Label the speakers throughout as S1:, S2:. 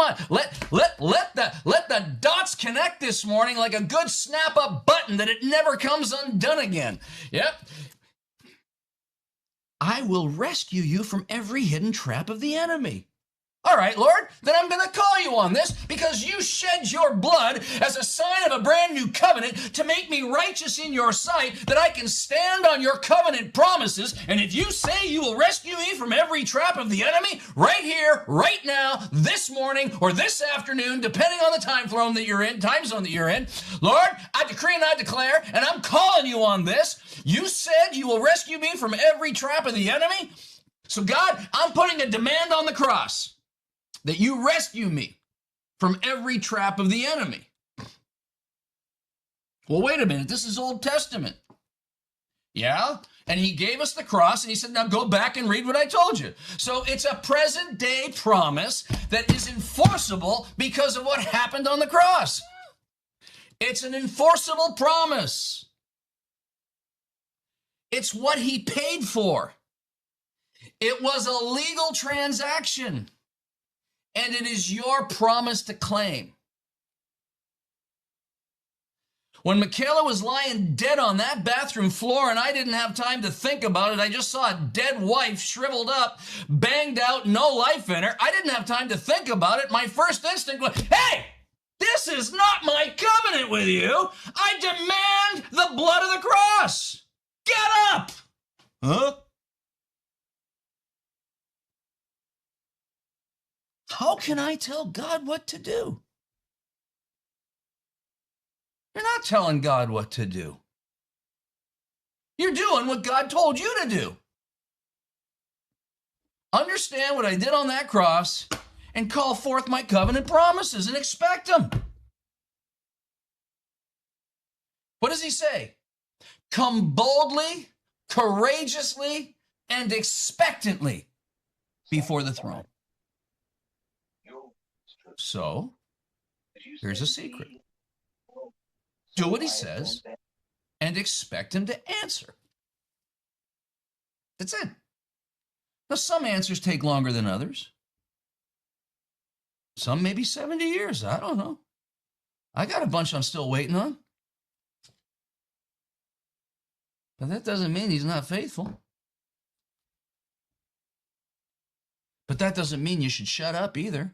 S1: on. Let the dots connect this morning like a good snap-up button that it never comes undone again. Yep. I will rescue you from every hidden trap of the enemy. All right, Lord, then I'm going to call you on this because you shed your blood as a sign of a brand new covenant to make me righteous in your sight, that I can stand on your covenant promises. And if you say you will rescue me from every trap of the enemy right here, right now, this morning, or this afternoon, depending on the time zone that you're in, Lord, I decree and I declare, and I'm calling you on this. You said you will rescue me from every trap of the enemy. So God, I'm putting a demand on the cross that you rescue me from every trap of the enemy. Well, wait a minute. This is Old Testament. Yeah? And he gave us the cross, and he said, now go back and read what I told you. So it's a present-day promise that is enforceable because of what happened on the cross. It's an enforceable promise. It's what he paid for. It was a legal transaction. And it is your promise to claim. When Michaela was lying dead on that bathroom floor and I didn't have time to think about it, I just saw a dead wife, shriveled up, banged out, no life in her. I didn't have time to think about it. My first instinct was, hey, this is not my covenant with you. I demand the blood of the cross. Get up. Huh? How can I tell God what to do? You're not telling God what to do. You're doing what God told you to do. Understand what I did on that cross and call forth my covenant promises and expect them. What does he say? Come boldly, courageously, and expectantly before the throne. So, here's a secret. Do what he says and expect him to answer. That's it. Now, some answers take longer than others. Some maybe 70 years. I don't know. I got a bunch I'm still waiting on. But that doesn't mean he's not faithful. But that doesn't mean you should shut up either.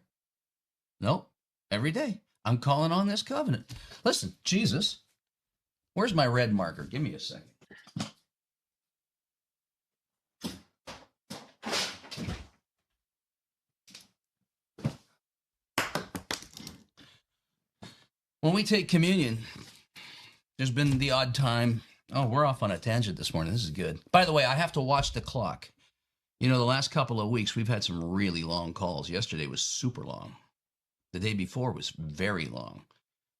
S1: No, every day I'm calling on this covenant. Listen, Jesus, where's my red marker? Give me a second. When we take communion, there's been the odd time. Oh, we're off on a tangent this morning. This is good. By the way, I have to watch the clock. You know, the last couple of weeks, we've had some really long calls. Yesterday was super long. The day before was very long.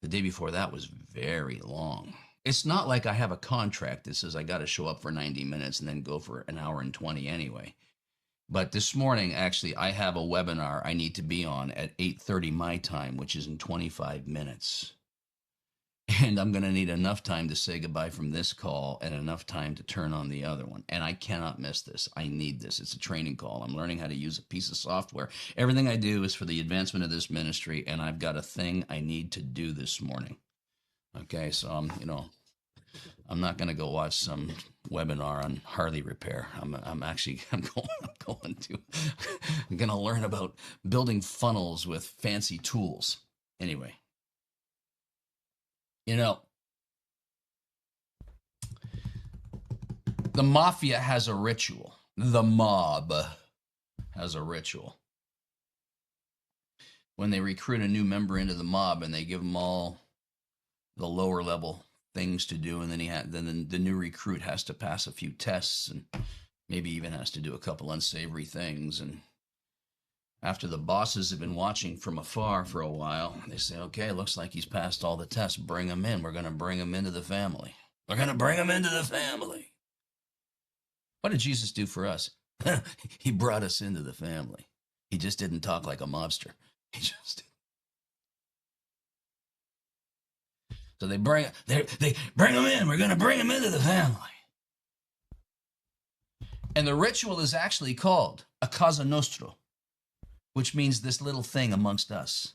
S1: The day before that was very long. It's not like I have a contract that says I got to show up for 90 minutes and then go for an hour and 20 anyway. But this morning, actually, I have a webinar I need to be on at 8:30 my time, which is in 25 minutes. And I'm going to need enough time to say goodbye from this call and enough time to turn on the other one. And I cannot miss this. I need this. It's a training call. I'm learning how to use a piece of software. Everything I do is for the advancement of this ministry, and I've got a thing I need to do this morning. Okay, so I'm not going to go watch some webinar on Harley repair. I'm going to learn about building funnels with fancy tools. Anyway. You know, the Mafia has a ritual. The mob has a ritual. When they recruit a new member into the mob and they give them all the lower level things to do, and then the new recruit has to pass a few tests and maybe even has to do a couple unsavory things. And after the bosses have been watching from afar for a while, they say, okay, looks like he's passed all the tests. Bring him in. We're going to bring him into the family. We're going to bring him into the family. What did Jesus do for us? He brought us into the family. He just didn't talk like a mobster. So they bring him in. We're going to bring him into the family. And the ritual is actually called a Cosa Nostra. which means this little thing amongst us.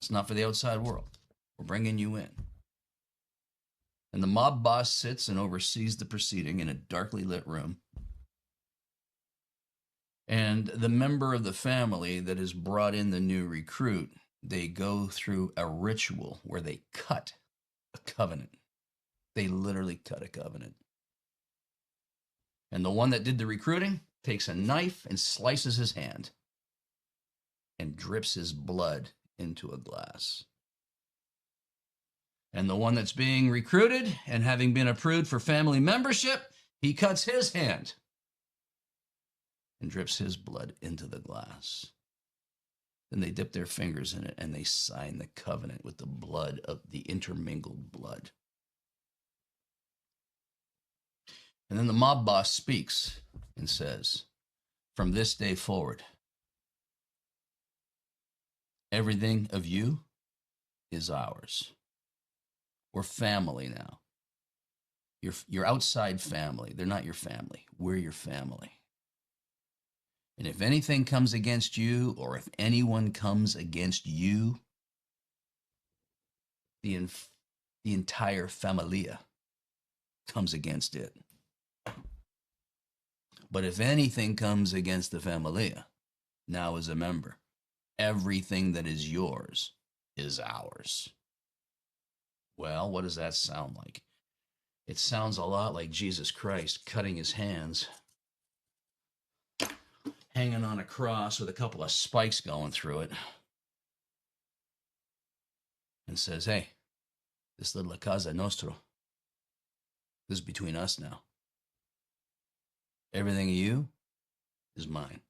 S1: It's not for the outside world. We're bringing you in. And the mob boss sits and oversees the proceeding in a darkly lit room. And the member of the family that has brought in the new recruit, they go through a ritual where they cut a covenant. They literally cut a covenant. And the one that did the recruiting takes a knife and slices his hand and drips his blood into a glass. And the one that's being recruited and having been approved for family membership, he cuts his hand and drips his blood into the glass. Then they dip their fingers in it and they sign the covenant with the blood of the intermingled blood. And then the mob boss speaks and says, from this day forward, everything of you is ours. We're family now. You're outside family. They're not your family. We're your family. And if anything comes against you, or if anyone comes against you, the entire familia comes against it. But if anything comes against the familia, now as a member, everything that is yours is ours. Well, what does that sound like? It sounds a lot like Jesus Christ cutting his hands, hanging on a cross with a couple of spikes going through it, and says, hey, this little casa nostro, this is between us now. Everything of you is mine.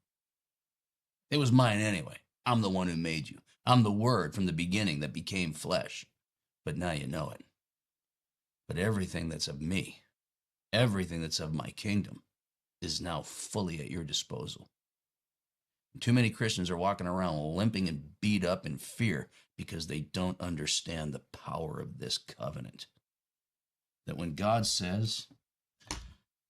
S1: It was mine anyway. I'm the one who made you. I'm the Word from the beginning that became flesh. But now you know it. But everything that's of me, everything that's of my kingdom, is now fully at your disposal. And too many Christians are walking around limping and beat up in fear because they don't understand the power of this covenant. That when God says,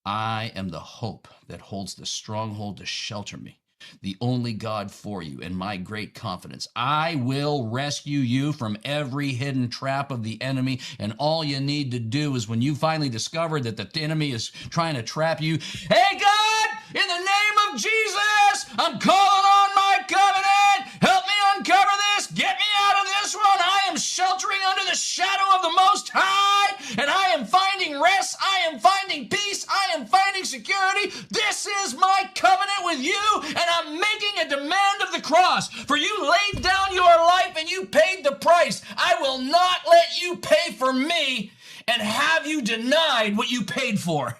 S1: I am the hope that holds the stronghold to shelter me, the only God for you, and my great confidence. I will rescue you from every hidden trap of the enemy, and all you need to do is when you finally discover that the enemy is trying to trap you, hey God, in the name of Jesus, I'm calling on my covenant. Help me uncover this. Get me out of this one. I am sheltering under the shadow of the Most High, and I am finding rest. I am finding peace. I am finding security. This is my covenant with you, and I'm making a demand of the cross. For you laid down your life and you paid the price. I will not let you pay for me and have you denied what you paid for.